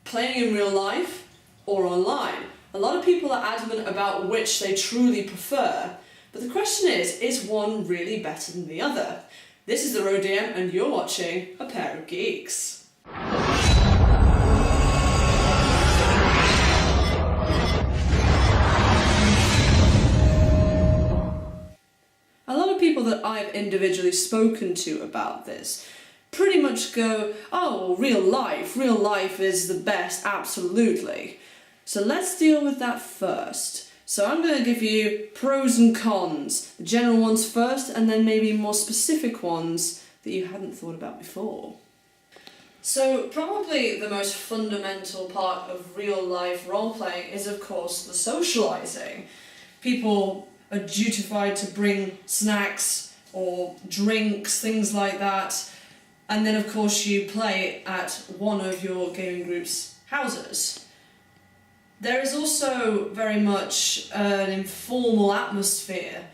playing in real life or online. A lot of people are adamant about which they truly prefer, but the question is one really better than the other? This is the RoDM and you're watching A Pair of Geeks. A lot of people that I've individually spoken to about this pretty much go, oh, real life is the best, absolutely. So let's deal with that first. So I'm going to give you pros and cons, the general ones first, and then maybe more specific ones that you hadn't thought about before. So probably the most fundamental part of real life role-playing is, of course, the socialising. People are dutified to bring snacks or drinks, things like that, and then of course you play at one of your gaming group's houses. There is also very much an informal atmosphere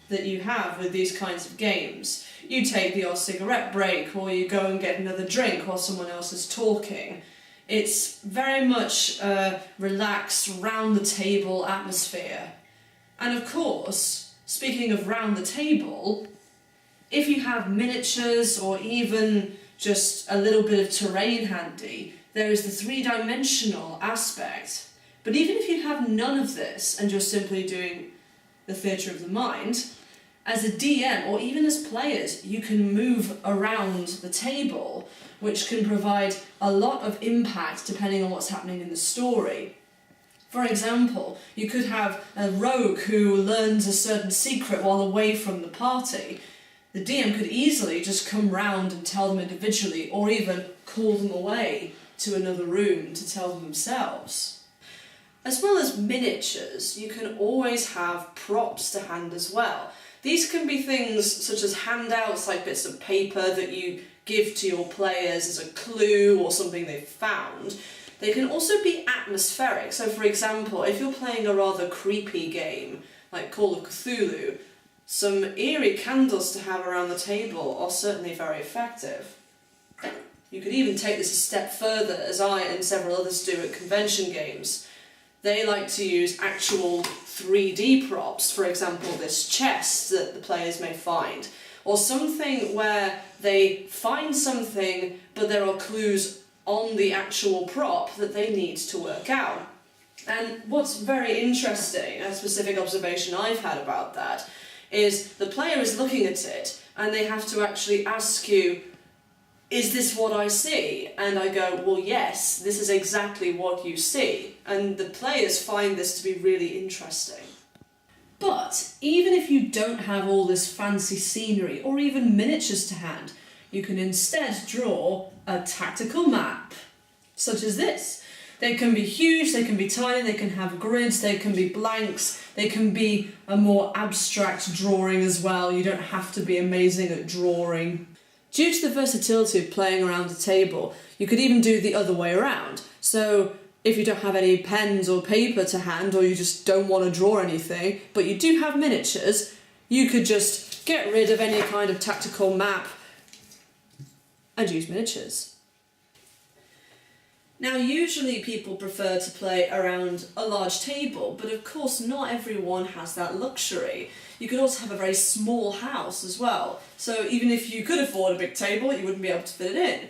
that you have with these kinds of games. You take the odd cigarette break, or you go and get another drink while someone else is talking. It's very much a relaxed, round-the-table atmosphere. And of course, speaking of round the table, if you have miniatures or even just a little bit of terrain handy, there is the three-dimensional aspect. But even if you have none of this and you're simply doing the theatre of the mind, as a DM or even as players, you can move around the table, which can provide a lot of impact depending on what's happening in the story. For example, you could have a rogue who learns a certain secret while away from the party. The DM could easily just come round and tell them individually, or even call them away to another room to tell them themselves. As well as miniatures, you can always have props to hand as well. These can be things such as handouts, like bits of paper that you give to your players as a clue or something they've found. They can also be atmospheric. So for example, if you're playing a rather creepy game, like Call of Cthulhu, some eerie candles to have around the table are certainly very effective. You could even take this a step further, as I and several others do at convention games. They like to use actual 3D props, for example this chest that the players may find, or something where they find something but there are clues on the actual prop that they need to work out. And what's very interesting, a specific observation I've had about that, is the player is looking at it and they have to actually ask you, is this what I see? And I go, well yes, this is exactly what you see. And the players find this to be really interesting. But even if you don't have all this fancy scenery or even miniatures to hand, you can instead draw a tactical map, such as this. They can be huge, they can be tiny, they can have grids, they can be blanks, they can be a more abstract drawing as well. You don't have to be amazing at drawing. Due to the versatility of playing around a table, you could even do the other way around. So if you don't have any pens or paper to hand, or you just don't want to draw anything, but you do have miniatures, you could just get rid of any kind of tactical map and use miniatures. Now usually people prefer to play around a large table, but of course not everyone has that luxury. You could also have a very small house as well, so even if you could afford a big table, you wouldn't be able to fit it in.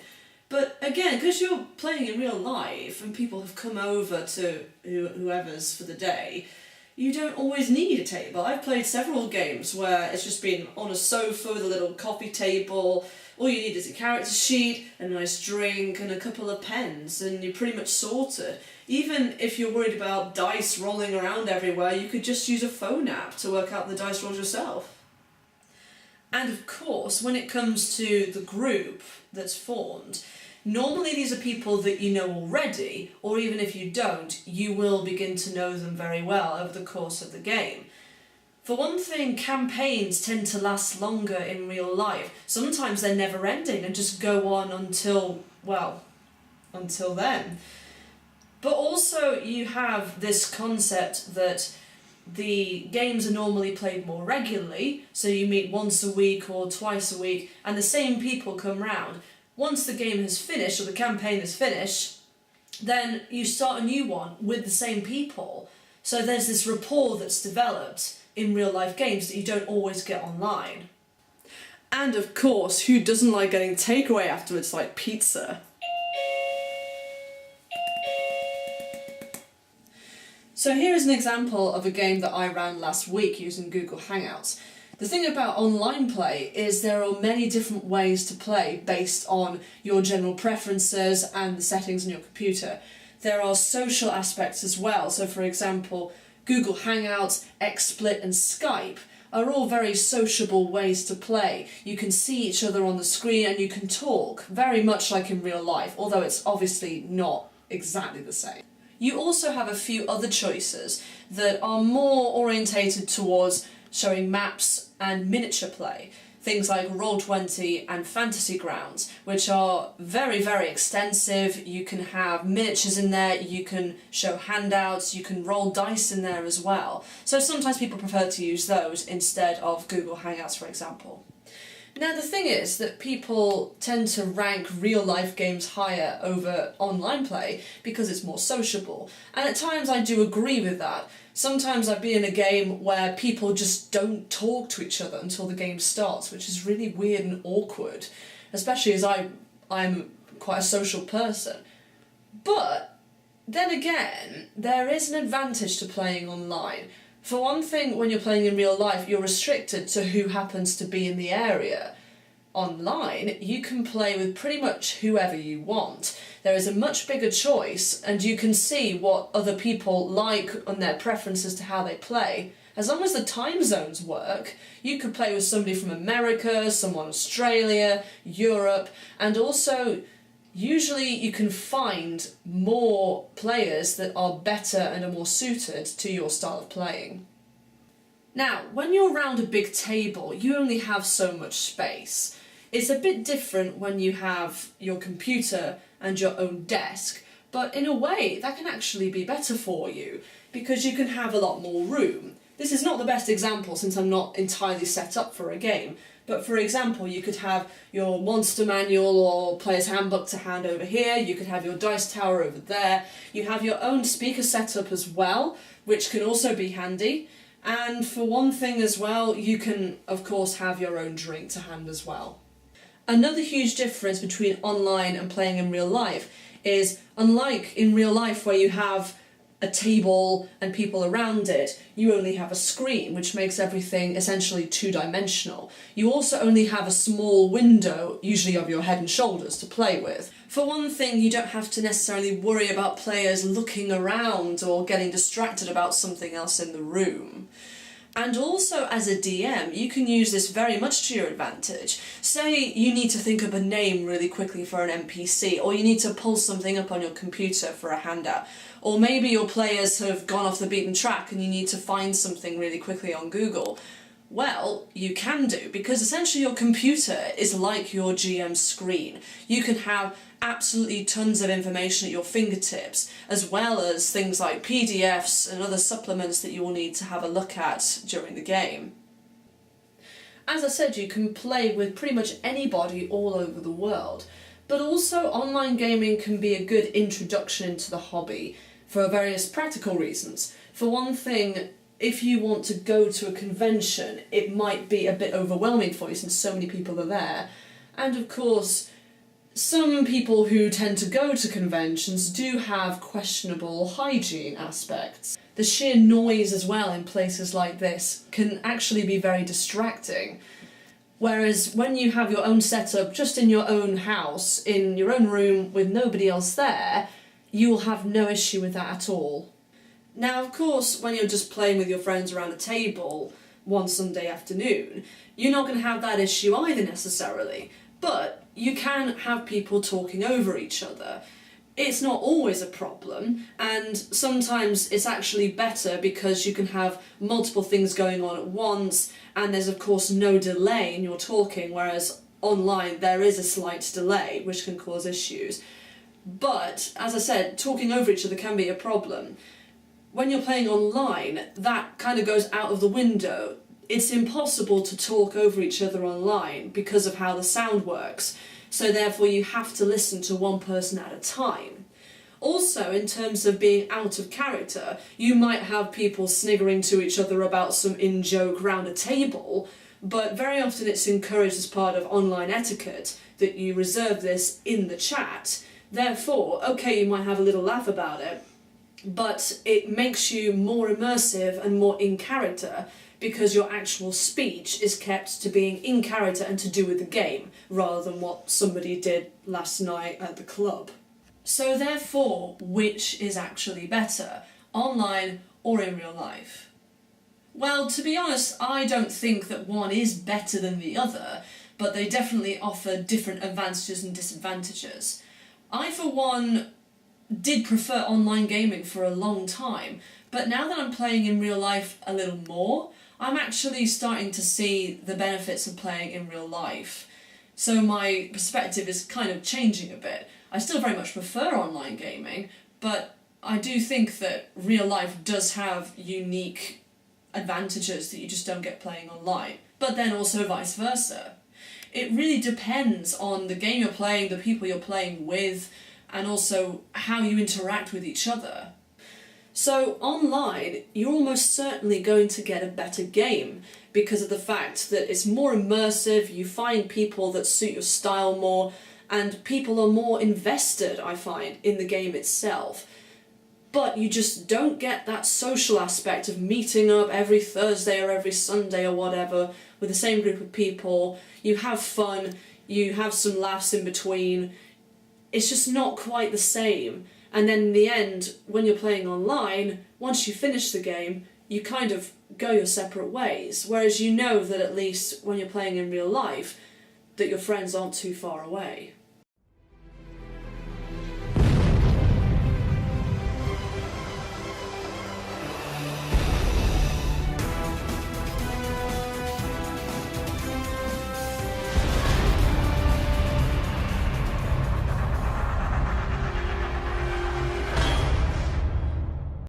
But again, because you're playing in real life and people have come over to whoever's for the day, you don't always need a table. I've played several games where it's just been on a sofa with a little coffee table. All you need is a character sheet, a nice drink and a couple of pens and you're pretty much sorted. Even if you're worried about dice rolling around everywhere, you could just use a phone app to work out the dice rolls yourself. And of course, when it comes to the group that's formed, normally these are people that you know already, or even if you don't, you will begin to know them very well over the course of the game. For one thing, campaigns tend to last longer in real life. Sometimes they're never ending and just go on until then. But also you have this concept that the games are normally played more regularly, so you meet once a week or twice a week and the same people come round. Once the game has finished or the campaign is finished, then you start a new one with the same people. So there's this rapport that's developed in real life games that you don't always get online. And of course, who doesn't like getting takeaway afterwards, like pizza? So here is an example of a game that I ran last week using Google Hangouts. The thing about online play is there are many different ways to play based on your general preferences and the settings on your computer. There are social aspects as well. So for example, Google Hangouts, XSplit and Skype are all very sociable ways to play. You can see each other on the screen and you can talk, very much like in real life, although it's obviously not exactly the same. You also have a few other choices that are more orientated towards showing maps and miniature play. Things like Roll20 and Fantasy Grounds, which are very, very extensive. You can have miniatures in there, you can show handouts, you can roll dice in there as well. So sometimes people prefer to use those instead of Google Hangouts, for example. Now the thing is that people tend to rank real life games higher over online play because it's more sociable, and at times I do agree with that. Sometimes I've been in a game where people just don't talk to each other until the game starts, which is really weird and awkward, especially as I'm quite a social person. But then again, there is an advantage to playing online. For one thing, when you're playing in real life, you're restricted to who happens to be in the area. Online, you can play with pretty much whoever you want. There is a much bigger choice, and you can see what other people like and their preferences to how they play. As long as the time zones work, you could play with somebody from America, someone Australia, Europe, and also usually you can find more players that are better and are more suited to your style of playing. Now, when you're around a big table, you only have so much space. It's a bit different when you have your computer and your own desk, but in a way that can actually be better for you because you can have a lot more room. This is not the best example since I'm not entirely set up for a game, but for example, you could have your monster manual or player's handbook to hand over here, you could have your dice tower over there, you have your own speaker setup as well, which can also be handy, and for one thing as well, you can of course have your own drink to hand as well. Another huge difference between online and playing in real life is, unlike in real life where you have a table and people around it, you only have a screen, which makes everything essentially two-dimensional. You also only have a small window, usually of your head and shoulders, to play with. For one thing, you don't have to necessarily worry about players looking around or getting distracted about something else in the room. And also, as a DM, you can use this very much to your advantage. Say you need to think up a name really quickly for an NPC, or you need to pull something up on your computer for a handout. Or maybe your players have gone off the beaten track and you need to find something really quickly on Google. Well, you can do, because essentially your computer is like your GM screen. You can have absolutely tons of information at your fingertips, as well as things like PDFs and other supplements that you will need to have a look at during the game. As I said, you can play with pretty much anybody all over the world, but also online gaming can be a good introduction into the hobby for various practical reasons. For one thing, if you want to go to a convention, it might be a bit overwhelming for you since so many people are there. And of course, some people who tend to go to conventions do have questionable hygiene aspects. The sheer noise as well in places like this can actually be very distracting. Whereas when you have your own setup just in your own house, in your own room with nobody else there, you will have no issue with that at all. Now, of course, when you're just playing with your friends around a table one Sunday afternoon, you're not going to have that issue either necessarily, but you can have people talking over each other. It's not always a problem, and sometimes it's actually better because you can have multiple things going on at once, and there's of course no delay in your talking, whereas online there is a slight delay which can cause issues. But, as I said, talking over each other can be a problem. When you're playing online, that kind of goes out of the window. It's impossible to talk over each other online because of how the sound works, so therefore you have to listen to one person at a time. Also, in terms of being out of character, you might have people sniggering to each other about some in-joke round a table, but very often it's encouraged as part of online etiquette that you reserve this in the chat. Therefore, okay, you might have a little laugh about it, but it makes you more immersive and more in character because your actual speech is kept to being in character and to do with the game, rather than what somebody did last night at the club. So therefore, which is actually better, online or in real life? Well, to be honest, I don't think that one is better than the other, but they definitely offer different advantages and disadvantages. I, for one, did prefer online gaming for a long time, but now that I'm playing in real life a little more, I'm actually starting to see the benefits of playing in real life. So my perspective is kind of changing a bit. I still very much prefer online gaming, but I do think that real life does have unique advantages that you just don't get playing online, but then also vice versa. It really depends on the game you're playing, the people you're playing with, and also how you interact with each other. So online, you're almost certainly going to get a better game because of the fact that it's more immersive, you find people that suit your style more, and people are more invested, I find, in the game itself. But you just don't get that social aspect of meeting up every Thursday or every Sunday or whatever with the same group of people. You have fun, you have some laughs in between. It's just not quite the same. And then in the end, when you're playing online, once you finish the game, you kind of go your separate ways. Whereas you know that at least when you're playing in real life, that your friends aren't too far away.